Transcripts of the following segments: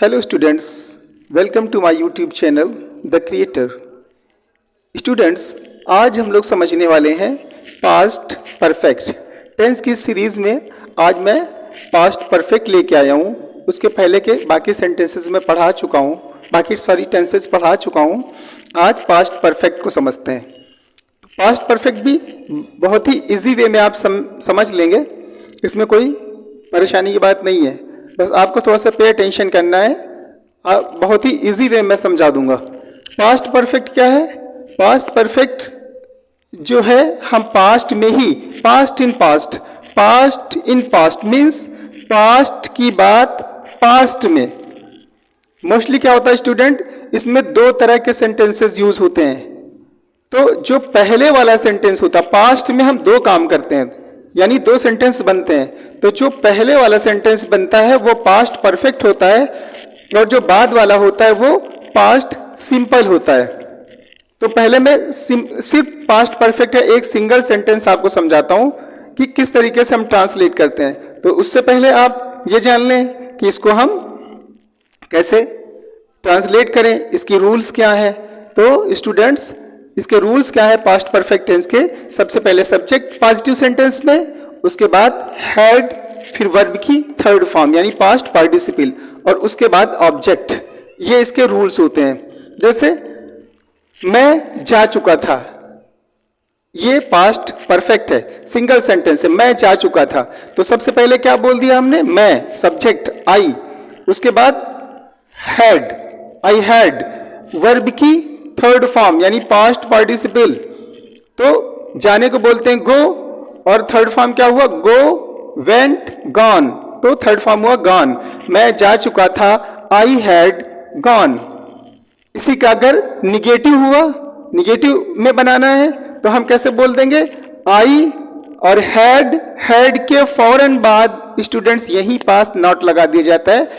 Hello students, welcome to my YouTube channel The Creator। Students, आज हम लोग समझने वाले हैं पास्ट परफेक्ट टेंस की सीरीज में। आज मैं पास्ट परफेक्ट लेके आया हूँ। उसके पहले के बाकी सेंटेंसेस में पढ़ा चुका हूँ, बाकी सारी टेंसेस पढ़ा चुका हूँ। आज पास्ट परफेक्ट को समझते हैं। पास्ट परफेक्ट भी बहुत ही इजी वे में आप समझ लेंगे, इसमें कोई परेशानी की बात नहीं है। बस आपको थोड़ा सा पे अटेंशन करना है। बहुत ही इजी वे में समझा दूंगा। पास्ट परफेक्ट क्या है? पास्ट परफेक्ट जो है, हम पास्ट में ही, past in past means past की बात पास्ट में। मोस्टली क्या होता है स्टूडेंट, इसमें दो तरह के सेंटेंसेस यूज होते हैं। तो जो पहले वाला सेंटेंस होता है, पास्ट में हम दो काम करते हैं, यानी दो सेंटेंस बनते हैं। तो जो पहले वाला सेंटेंस बनता है वो पास्ट परफेक्ट होता है, और जो बाद वाला होता है वो पास्ट सिंपल होता है। तो पहले मैं सिर्फ पास्ट परफेक्ट है एक सिंगल सेंटेंस आपको समझाता हूं कि किस तरीके से हम ट्रांसलेट करते हैं। तो उससे पहले आप ये जान लें कि इसको हम कैसे ट्रांसलेट करें, इसकी रूल्स क्या है। तो स्टूडेंट्स, इसके रूल्स क्या है पास्ट परफेक्ट टेंस के? सबसे पहले सब्जेक्ट पॉजिटिव सेंटेंस में, उसके बाद हैड, फिर वर्ब की थर्ड फॉर्म यानी पास्ट पार्टिसिपल, और उसके बाद ऑब्जेक्ट। ये इसके रूल्स होते हैं। जैसे मैं जा चुका था, ये पास्ट परफेक्ट है, सिंगल सेंटेंस है, मैं जा चुका था। तो सबसे पहले क्या बोल दिया हमने? मैं, सब्जेक्ट आई, उसके बाद हैड, आई हैड, वर्ब की थर्ड फॉर्म यानी पास्ट पार्टिसिपल। तो जाने को बोलते हैं गो, और थर्ड फॉर्म क्या हुआ? गो, वेंट, गॉन। तो थर्ड फॉर्म हुआ गॉन। मैं जा चुका था, आई हैड गॉन। इसी का अगर निगेटिव हुआ, निगेटिव में बनाना है तो हम कैसे बोल देंगे? आई और हैड के फौरन बाद स्टूडेंट्स यही पास नॉट लगा दिया जाता है,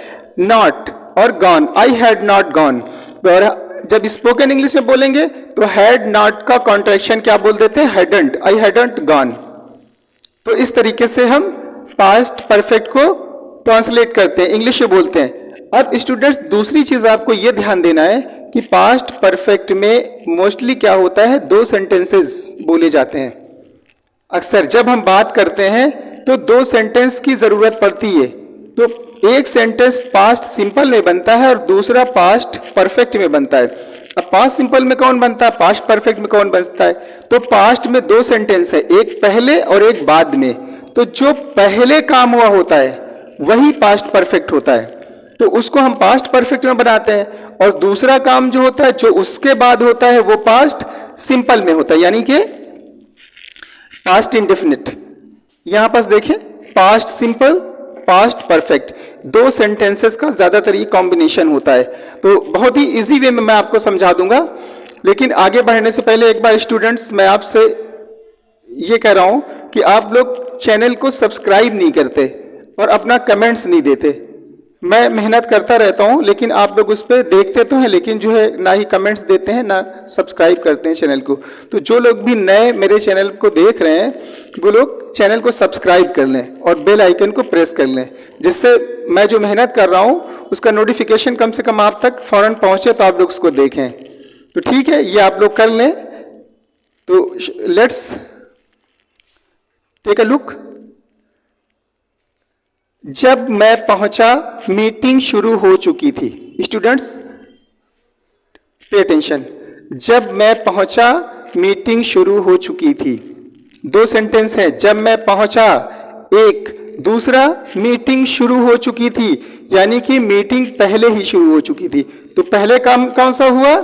नॉट और gone, I had not gone. और जब स्पोकन इंग्लिश में बोलेंगे तो हैड नॉट का कॉन्ट्रैक्शन क्या बोल देते हैं? Hadn't, I hadn't gone. तो इस तरीके से हम पास्ट परफेक्ट को ट्रांसलेट करते हैं, इंग्लिश में बोलते हैं। अब स्टूडेंट्स, दूसरी चीज आपको यह ध्यान देना है कि पास्ट परफेक्ट में मोस्टली क्या होता है, दो सेंटेंसेस बोले जाते हैं। अक्सर जब हम बात करते हैं तो दो सेंटेंस की जरूरत पड़ती है। तो एक सेंटेंस पास्ट सिंपल में बनता है और दूसरा पास्ट परफेक्ट में बनता है। अब पास्ट सिंपल में कौन बनता है, पास्ट परफेक्ट में कौन बनता है? तो पास्ट में दो सेंटेंस है, एक पहले और एक बाद में। तो जो पहले काम हुआ होता है वही पास्ट परफेक्ट होता है, तो उसको हम पास्ट परफेक्ट में बनाते हैं। और दूसरा काम जो होता है, जो उसके बाद होता है, वो पास्ट सिंपल में होता है, यानी कि पास्ट इंडेफिनिट। यहां पास देखें, पास्ट सिंपल, पास्ट परफेक्ट, दो सेंटेंसेस का ज्यादातर ये कॉम्बिनेशन होता है। तो बहुत ही इजी वे में मैं आपको समझा दूंगा। लेकिन आगे बढ़ने से पहले एक बार स्टूडेंट्स, मैं आपसे ये कह रहा हूं कि आप लोग चैनल को सब्सक्राइब नहीं करते और अपना कमेंट्स नहीं देते। मैं मेहनत करता रहता हूं, लेकिन आप लोग उस पर देखते तो हैं, लेकिन जो है ना ही कमेंट्स देते हैं ना सब्सक्राइब करते हैं चैनल को। तो जो लोग भी नए मेरे चैनल को देख रहे हैं वो लोग चैनल को सब्सक्राइब कर लें और बेल आइकन को प्रेस कर लें, जिससे मैं जो मेहनत कर रहा हूं उसका नोटिफिकेशन कम से कम आप तक फौरन पहुंचे, तो आप लोग उसको देखें। तो ठीक है, ये आप लोग कर लें। तो लेट्स टेक अ लुक। जब मैं पहुंचा मीटिंग शुरू हो चुकी थी। स्टूडेंट्स पे अटेंशन, जब मैं पहुंचा मीटिंग शुरू हो चुकी थी। दो सेंटेंस है, जब मैं पहुंचा एक, दूसरा मीटिंग शुरू हो चुकी थी, यानी कि मीटिंग पहले ही शुरू हो चुकी थी। तो पहले काम कौन सा हुआ?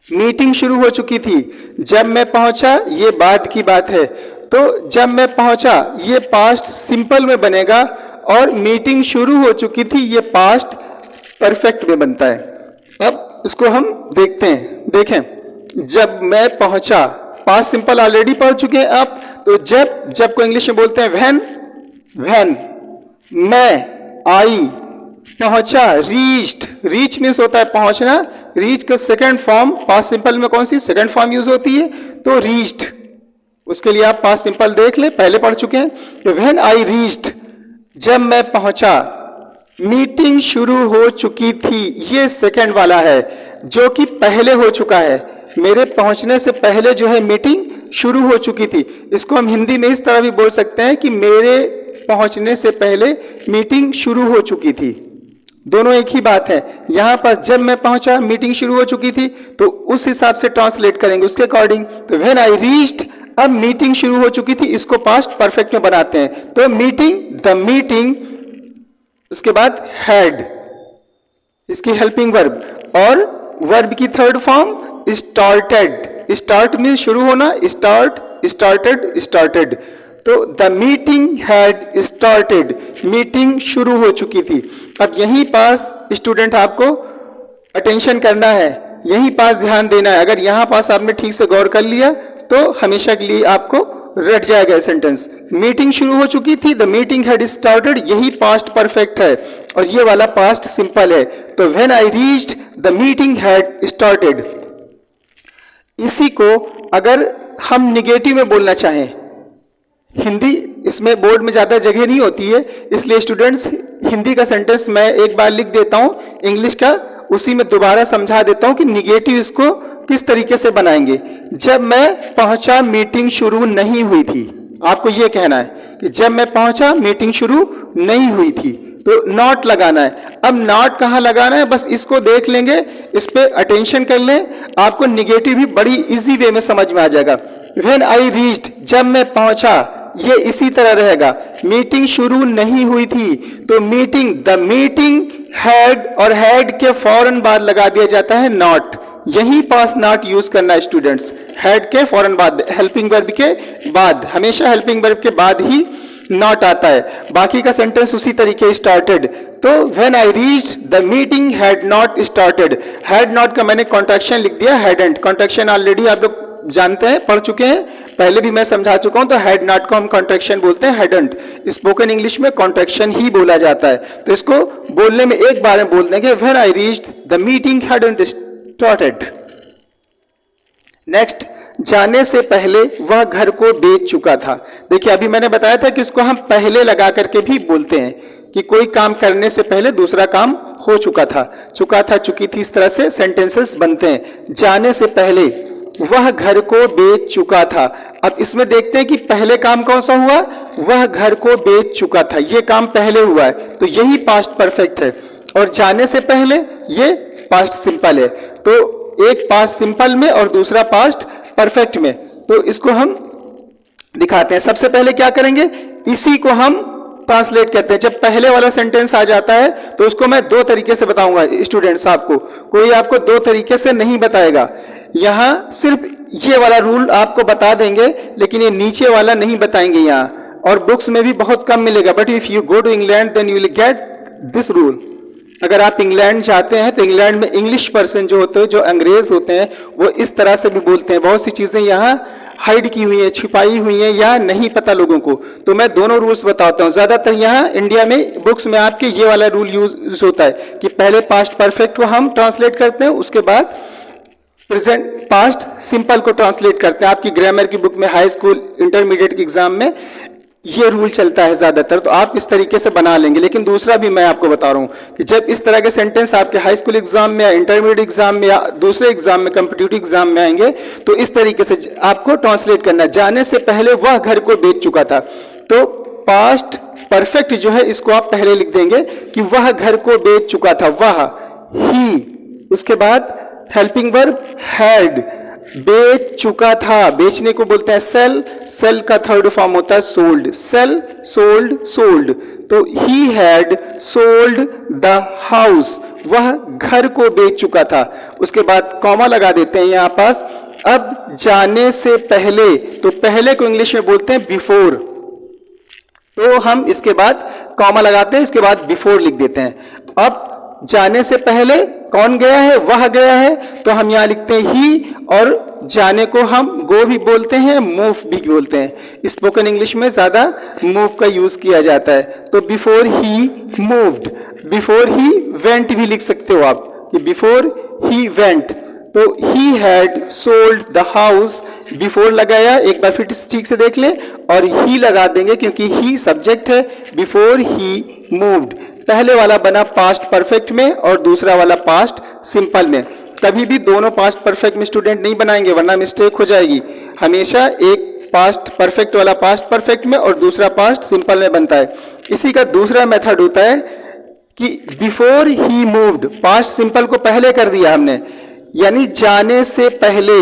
मीटिंग शुरू हो चुकी थी। जब मैं पहुंचा ये बाद की बात है, तो जब मैं पहुंचा ये पास्ट सिंपल में बनेगा, और मीटिंग शुरू हो चुकी थी ये पास्ट परफेक्ट में बनता है। अब इसको हम देखते हैं। देखें, जब मैं पहुंचा, पास्ट सिंपल ऑलरेडी पढ़ चुके हैं आप। तो जब को इंग्लिश में बोलते हैं व्हेन। मैं, आई, पहुंचा, रीच्ड, रीच मीन्स होता है पहुंचना। रीच का सेकंड फॉर्म पास्ट सिंपल में कौन सी सेकंड फॉर्म यूज होती है? तो रीच्ड। उसके लिए आप पास्ट सिंपल देख ले, पहले पढ़ चुके हैं। तो व्हेन आई रीच्ड, जब मैं पहुंचा, मीटिंग शुरू हो चुकी थी, ये सेकंड वाला है जो कि पहले हो चुका है। मेरे पहुंचने से पहले जो है मीटिंग शुरू हो चुकी थी। इसको हम हिंदी में इस तरह भी बोल सकते हैं कि मेरे पहुंचने से पहले मीटिंग शुरू हो चुकी थी। दोनों एक ही बात है। यहां पर जब मैं पहुंचा मीटिंग शुरू हो चुकी थी, तो उस हिसाब से ट्रांसलेट करेंगे उसके अकॉर्डिंग। तो व्हेन आई रीच्ड, अब मीटिंग शुरू हो चुकी थी, इसको पास्ट परफेक्ट में बनाते हैं। तो मीटिंग, द मीटिंग, उसके बाद हैड, इसकी हेल्पिंग वर्ब, और वर्ब की third form started. Start means शुरू होना, स्टार्ट, स्टार्टेड, स्टार्टेड। तो the meeting had started, meeting शुरू हो चुकी थी। अब यहीं पास स्टूडेंट आपको अटेंशन करना है, यहीं पास ध्यान देना है। अगर यहां पास आपने ठीक से गौर कर लिया तो हमेशा के लिए आपको रट जाएगा सेंटेंस। मीटिंग शुरू हो चुकी थी, द मीटिंग हैड स्टार्टेड, यही पास्ट परफेक्ट है और ये वाला पास्ट सिंपल है। तो when I reached, the meeting had started. इसी को अगर हम निगेटिव में बोलना चाहें, हिंदी इसमें बोर्ड में ज्यादा जगह नहीं होती है, इसलिए स्टूडेंट्स हिंदी का सेंटेंस मैं एक बार लिख देता हूं, इंग्लिश का उसी में दोबारा समझा देता हूं कि निगेटिव इसको किस तरीके से बनाएंगे। जब मैं पहुंचा मीटिंग शुरू नहीं हुई थी, आपको यह कहना है कि जब मैं पहुंचा मीटिंग शुरू नहीं हुई थी, तो नॉट लगाना है। अब नॉट कहां लगाना है, बस इसको देख लेंगे, इस पे अटेंशन कर लें, आपको निगेटिव भी बड़ी इजी वे में समझ में आ जाएगा। व्हेन आई रीच्ड, जब मैं पहुंचा, ये इसी तरह रहेगा। मीटिंग शुरू नहीं हुई थी, तो मीटिंग, द मीटिंग हैड, और हैड के फौरन बाद लगा दिया जाता है नॉट। यही पास नॉट यूज करना है स्टूडेंट्स, हैड के फौरन बाद, हेल्पिंग वर्ब के बाद, हमेशा हेल्पिंग वर्ब के बाद ही नॉट आता है। बाकी का सेंटेंस उसी तरीके स्टार्टेड। तो when I reached, the meeting had not started. Had not का मैंने कॉन्ट्रैक्शन लिख दिया, हैडंट। कॉन्ट्रैक्शन ऑलरेडी आप लोग जानते हैं, पढ़ चुके हैं, पहले भी मैं समझा चुका हूं। तो हैड नॉट को हम कॉन्ट्रैक्शन बोलते हैं, हैडंट। स्पोकन इंग्लिश में कॉन्ट्रैक्शन ही बोला जाता है। तो इसको बोलने में एक बार में बोल देंगे, when I reached, the meeting hadn't started. Next, जाने से पहले वह घर को बेच चुका था। देखिए अभी मैंने बताया था कि इसको हम पहले लगा करके भी बोलते हैं कि कोई काम करने से पहले दूसरा काम हो चुका था, चुकी थी, इस तरह से सेंटेंसेस बनते हैं। जाने से पहले वह घर को बेच चुका था। अब इसमें देखते हैं कि पहले काम कौन सा हुआ, वह घर को बेच चुका था, ये काम पहले हुआ है, तो यही पास्ट परफेक्ट है। और जाने से पहले ये पास्ट सिंपल है। तो एक पास्ट सिंपल में और दूसरा पास्ट परफेक्ट में। तो इसको हम दिखाते हैं। सबसे पहले क्या करेंगे, इसी को हम ट्रांसलेट करते हैं। जब पहले वाला सेंटेंस आ जाता है तो उसको मैं दो तरीके से बताऊंगा स्टूडेंट्स, आपको कोई आपको दो तरीके से नहीं बताएगा। यहां सिर्फ ये वाला रूल आपको बता देंगे, लेकिन ये नीचे वाला नहीं बताएंगे यहाँ, और बुक्स में भी बहुत कम मिलेगा। But if you go to England then you will get this rule. अगर आप इंग्लैंड जाते हैं तो इंग्लैंड में इंग्लिश पर्सन जो होते हैं, जो अंग्रेज होते हैं, वो इस तरह से भी बोलते हैं। बहुत सी चीजें यहाँ हाइड की हुई है, छिपाई हुई है, या नहीं पता लोगों को। तो मैं दोनों रूल्स बताता हूँ। ज्यादातर यहाँ इंडिया में बुक्स में आपके ये वाला रूल यूज होता है कि पहले पास्ट परफेक्ट को हम ट्रांसलेट करते हैं, उसके बाद प्रेजेंट पास्ट सिंपल को ट्रांसलेट करते हैं। आपकी ग्रामर की बुक में, हाई स्कूल इंटरमीडिएट के एग्जाम में ये रूल चलता है ज्यादातर, तो आप इस तरीके से बना लेंगे। लेकिन दूसरा भी मैं आपको बता रहा हूं कि जब इस तरह के सेंटेंस आपके हाई स्कूल एग्जाम में या इंटरमीडिएट एग्जाम में या दूसरे एग्जाम में, कॉम्पिटिटिव एग्जाम में आएंगे, तो इस तरीके से आपको ट्रांसलेट करना है। जाने से पहले वह घर को बेच चुका था, तो पास्ट परफेक्ट जो है इसको आप पहले लिख देंगे कि वह घर को बेच चुका था, वह, ही, उसके बाद हेल्पिंग वर्ब हैड, बेच चुका था, बेचने को बोलते हैं सेल, सेल का थर्ड फॉर्म होता है सोल्ड, सेल, सोल्ड, सोल्ड। तो he had sold the house, वह घर को बेच चुका था। उसके बाद कॉमा लगा देते हैं यहां पास। अब जाने से पहले, तो पहले को इंग्लिश में बोलते हैं बिफोर, तो हम इसके बाद कॉमा लगाते हैं, इसके बाद बिफोर लिख देते हैं। अब जाने से पहले कौन गया है, वह गया है, तो हम यहां लिखते हैं ही, और जाने को हम गो भी बोलते हैं, मूव भी बोलते हैं। स्पोकन इंग्लिश में ज्यादा मूव का यूज किया जाता है। तो before he moved, before he went भी लिख सकते हो आप कि बिफोर ही वेंट। तो he had sold the house, before लगाया, एक बार फिर ठीक से देख ले, और ही लगा देंगे क्योंकि ही सब्जेक्ट है, बिफोर ही मूव्ड। पहले वाला बना पास्ट परफेक्ट में और दूसरा वाला पास्ट सिंपल में। कभी भी दोनों पास्ट परफेक्ट में स्टूडेंट नहीं बनाएंगे वरना मिस्टेक हो जाएगी। हमेशा एक पास्ट परफेक्ट वाला पास्ट परफेक्ट में और दूसरा पास्ट सिंपल में बनता है। इसी का दूसरा मेथड होता है कि before he moved, past simple को पहले कर दिया हमने, यानी जाने से पहले,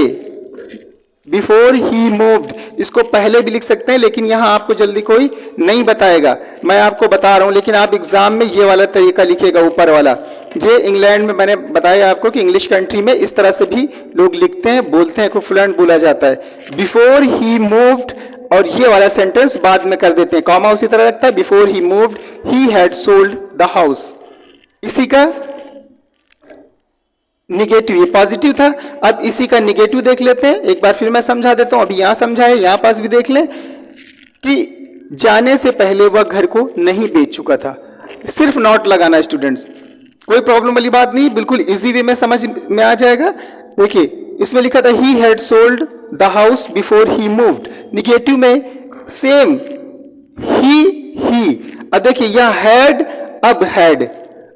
बिफोर ही मूव्ड, इसको पहले भी लिख सकते हैं लेकिन यहां आपको जल्दी कोई नहीं बताएगा, मैं आपको बता रहा हूं। लेकिन आप एग्जाम में ये वाला तरीका लिखिएगा, ऊपर वाला। ये इंग्लैंड में मैंने बताया आपको कि इंग्लिश कंट्री में इस तरह से भी लोग लिखते हैं, बोलते हैं, को फ्लुएंट बोला जाता है। बिफोर ही मूव्ड, और ये वाला सेंटेंस बाद में कर देते हैं, कॉमा उसी तरह लगता है। Before he moved he had sold the house. इसी का निगेटिव, ये पॉजिटिव था, अब इसी का निगेटिव देख लेते हैं। एक बार फिर मैं समझा देता हूं, अभी यहां समझाए, यहां पास भी देख लें कि जाने से पहले वह घर को नहीं बेच चुका था। सिर्फ नॉट लगाना स्टूडेंट्स, कोई प्रॉब्लम वाली बात नहीं, बिल्कुल इजी वे में समझ में आ जाएगा। देखिए इसमें लिखा था he had sold the house before he moved, negative में सेम ही। अब देखिए यहां हैड, अब हैड,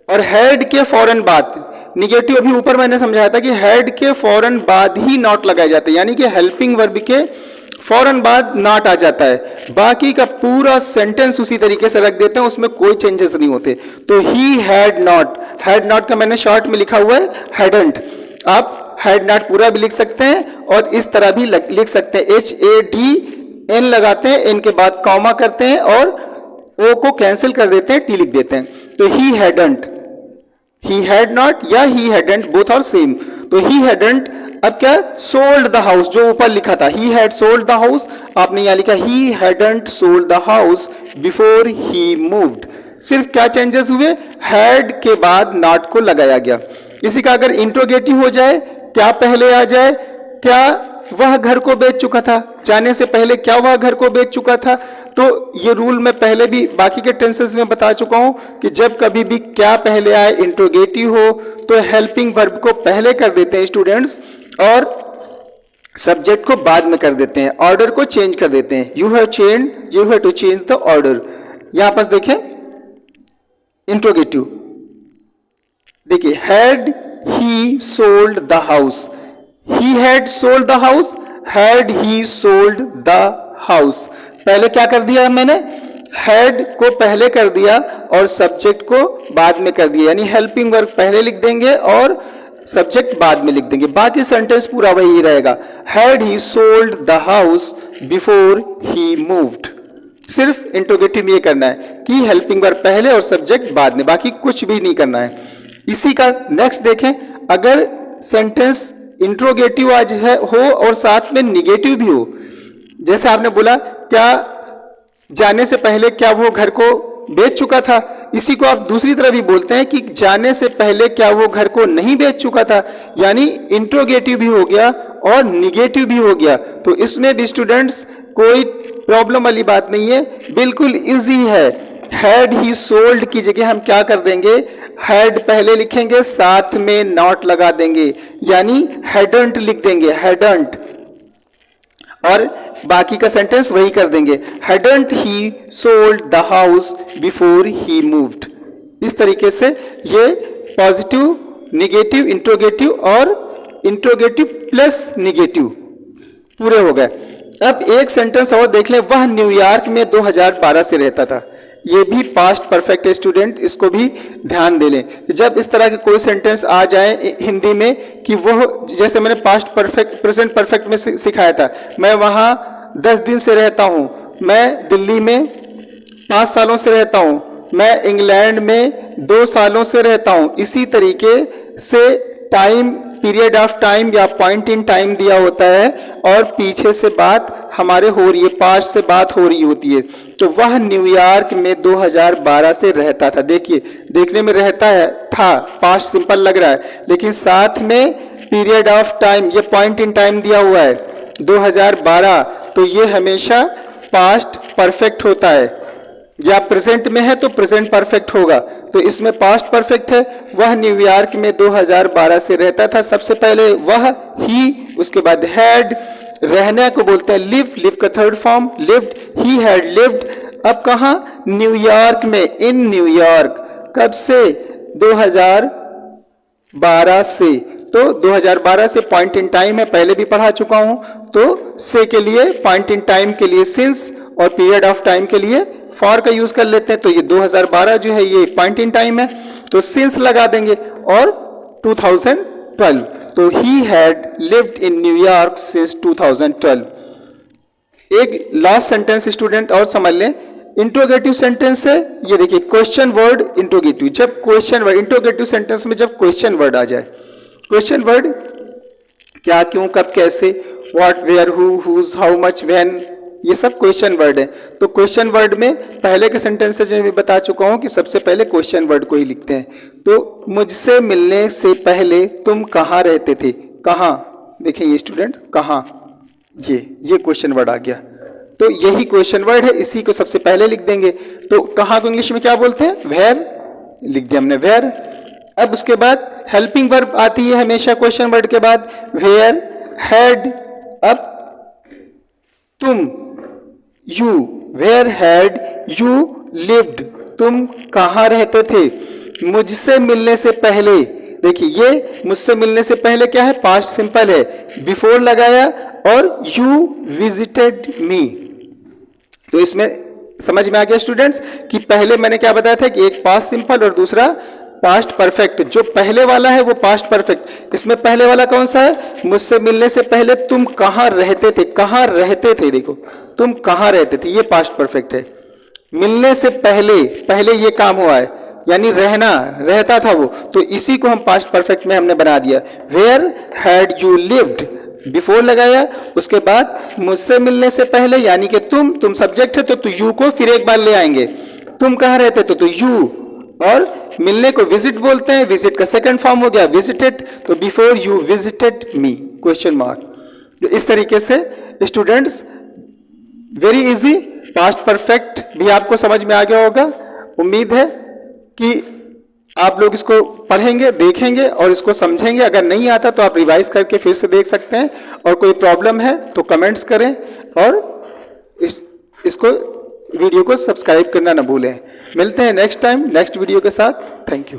और हैड के फौरन बाद निगेटिव, अभी ऊपर मैंने समझाया था कि हैड के फौरन बाद ही नॉट लगाए जाते हैं, यानी कि हेल्पिंग वर्ब के फौरन बाद नॉट आ जाता है। बाकी का पूरा सेंटेंस उसी तरीके से रख देते हैं, उसमें कोई चेंजेस नहीं होते। तो ही हैड नॉट का मैंने शॉर्ट में लिखा हुआ है हैडंट। आप हैड नॉट पूरा भी लिख सकते हैं और इस तरह भी लिख सकते हैं, HADN लगाते हैं, इनके बाद कॉमा करते हैं और ओ को कैंसिल कर देते हैं, टी लिख देते हैं। तो ही हैडंट, ही हैड नॉट या ही हैडंट, बोथ आर सेम। तो ही हैडंट, अब क्या, सोल्ड द हाउस, जो ऊपर लिखा था he had sold the house, आपने यहां लिखा he hadn't sold the house before he moved. सिर्फ क्या चेंजेस हुए, हैड के बाद नॉट को लगाया गया। इसी का अगर इंट्रोगेटिव हो जाए, क्या पहले आ जाए, क्या वह घर को बेच चुका था, जाने से पहले क्या वह घर को बेच चुका था। तो ये रूल मैं पहले भी बाकी के टेंसेस में बता चुका हूं कि जब कभी भी क्या पहले आए, इंट्रोगेटिव हो, तो हेल्पिंग वर्ब को पहले कर देते हैं स्टूडेंट्स और सब्जेक्ट को बाद में कर देते हैं, ऑर्डर को चेंज कर देते हैं। You have to change the order. यहां पर देखें इंट्रोगेटिव, देखिए had he sold the house, he had sold the house, had he sold the house। पहले क्या कर दिया मैंने, had को पहले कर दिया और सब्जेक्ट को बाद में कर दिया, यानी हेल्पिंग वर्ब पहले लिख देंगे और सब्जेक्ट बाद में लिख देंगे। बाकी सेंटेंस पूरा वही रहेगा, had he sold the house before he moved। सिर्फ इंट्रोगेटिव ये करना है कि हेल्पिंग वर्ब पहले और सब्जेक्ट बाद में, बाकी कुछ भी नहीं करना है। इसी का नेक्स्ट देखें, अगर सेंटेंस इंट्रोगेटिव आज है हो और साथ में निगेटिव भी हो, जैसे आपने बोला क्या जाने से पहले क्या वो घर को बेच चुका था, इसी को आप दूसरी तरह भी बोलते हैं कि जाने से पहले क्या वो घर को नहीं बेच चुका था, यानी इंट्रोगेटिव भी हो गया और निगेटिव भी हो गया। तो इसमें भी स्टूडेंट्स कोई प्रॉब्लम वाली बात नहीं है, बिल्कुल इजी है। हैड ही सोल्ड की जगह हम क्या कर देंगे, हैड पहले लिखेंगे, साथ में नॉट लगा देंगे, यानी हैडंट लिख देंगे, हैडंट, और बाकी का सेंटेंस वही कर देंगे, hadn't he sold the house before he moved. इस तरीके से ये पॉजिटिव, निगेटिव, इंट्रोगेटिव और इंट्रोगेटिव प्लस निगेटिव पूरे हो गए। अब एक सेंटेंस और देख लें, वह न्यूयॉर्क में 2012 से रहता था। ये भी पास्ट परफेक्ट है स्टूडेंट, इसको भी ध्यान दे लें। जब इस तरह के कोई सेंटेंस आ जाए हिंदी में कि वह, जैसे मैंने पास्ट परफेक्ट, प्रेजेंट परफेक्ट में सिखाया था, मैं वहां 10 दिन से रहता हूं, मैं दिल्ली में 5 सालों से रहता हूं, मैं इंग्लैंड में 2 सालों से रहता हूं। इसी तरीके से टाइम, पीरियड ऑफ टाइम या पॉइंट इन टाइम दिया होता है और पीछे से बात हमारे हो रही है, पास्ट से बात हो रही होती है। तो वह न्यूयॉर्क में 2012 से रहता था। देखिए देखने में रहता है था, पास्ट सिंपल लग रहा है, लेकिन साथ में पीरियड ऑफ टाइम, ये पॉइंट इन टाइम दिया हुआ है 2012, तो ये हमेशा पास्ट परफेक्ट होता है, या प्रेजेंट में है तो प्रेजेंट परफेक्ट होगा। तो इसमें पास्ट परफेक्ट है, वह न्यूयॉर्क में 2012 से रहता था। सबसे पहले वह, ही, उसके बाद हैड, रहने को बोलते हैं लिव, लिव का third form lived, he had lived. अब कहा, न्यूयॉर्क में, इन न्यूयॉर्क, कब से? 2012 से। तो 2012 से पॉइंट इन टाइम है, पहले भी पढ़ा चुका हूं। तो से के लिए पॉइंट इन टाइम के लिए सिंस और पीरियड ऑफ टाइम के लिए फॉर का यूज कर लेते हैं। तो ये 2012 जो है ये पॉइंट इन टाइम है, तो सिंस लगा देंगे और 2012। तो he had lived in New York since 2012। एक लास्ट सेंटेंस स्टूडेंट और समझ लें, इंट्रोगेटिव सेंटेंस है ये। देखिए क्वेश्चन वर्ड इंट्रोगेटिव, जब क्वेश्चन वर्ड इंट्रोगेटिव सेंटेंस में जब क्वेश्चन वर्ड आ जाए, क्वेश्चन वर्ड क्या, क्यों, कब, कैसे, what, where, who, whose, how much, when, ये सब क्वेश्चन वर्ड है। तो क्वेश्चन वर्ड में पहले के सेंटेंसेस में भी बता चुका हूं कि सबसे पहले क्वेश्चन वर्ड को ही लिखते हैं। तो मुझसे मिलने से पहले तुम कहाँ रहते थे? कहाँ, देखिए ये स्टूडेंट कहाँ, ये क्वेश्चन वर्ड आ गया। तो यही क्वेश्चन वर्ड है, इसी को सबसे पहले लिख देंगे। तो कहाँ को इंग्लिश में क्या बोलते हैं? वेयर, लिख दिया हमने वेयर। अब उसके बाद हेल्पिंग वर्ब आती है हमेशा क्वेश्चन वर्ड के बाद, वेयर, हैड। अब तुम, you, where had you lived, तुम कहाँ रहते थे? मुझसे मिलने से पहले, देखिए ये मुझसे मिलने से पहले क्या है? पास्ट सिंपल है, बिफोर लगाया और यू विजिटेड मी। तो इसमें समझ में आ गया स्टूडेंट्स कि पहले मैंने क्या बताया था कि एक पास्ट सिंपल और दूसरा पास्ट परफेक्ट। जो पहले वाला है वो पास्ट परफेक्ट। इसमें पहले वाला कौन सा है? मुझसे मिलने से पहले तुम कहाँ रहते थे, कहाँ रहते थे, देखो तुम कहाँ रहते थे, ये पास्ट परफेक्ट है। मिलने से पहले, पहले ये काम हुआ है यानी रहना, रहता था वो, तो इसी को हम पास्ट परफेक्ट में हमने बना दिया। Where had you lived, before लगाया, उसके बाद मुझसे मिलने से पहले यानी कि तुम सब्जेक्ट है तो यू को फिर एक बार ले आएंगे। तुम कहाँ रहते थे? तो यू, और मिलने को विजिट बोलते हैं, विजिट का सेकंड फॉर्म हो गया विजिटेड, तो before you visited me, question mark. तो इस तरीके से students very easy, past perfect भी आपको समझ में आ गया होगा। उम्मीद है कि आप लोग इसको पढ़ेंगे, देखेंगे और इसको समझेंगे। अगर नहीं आता तो आप रिवाइज करके फिर से देख सकते हैं, और कोई प्रॉब्लम है तो कमेंट्स करें, और इसको वीडियो को सब्सक्राइब करना ना भूलें। मिलते हैं नेक्स्ट टाइम नेक्स्ट वीडियो के साथ। Thank you.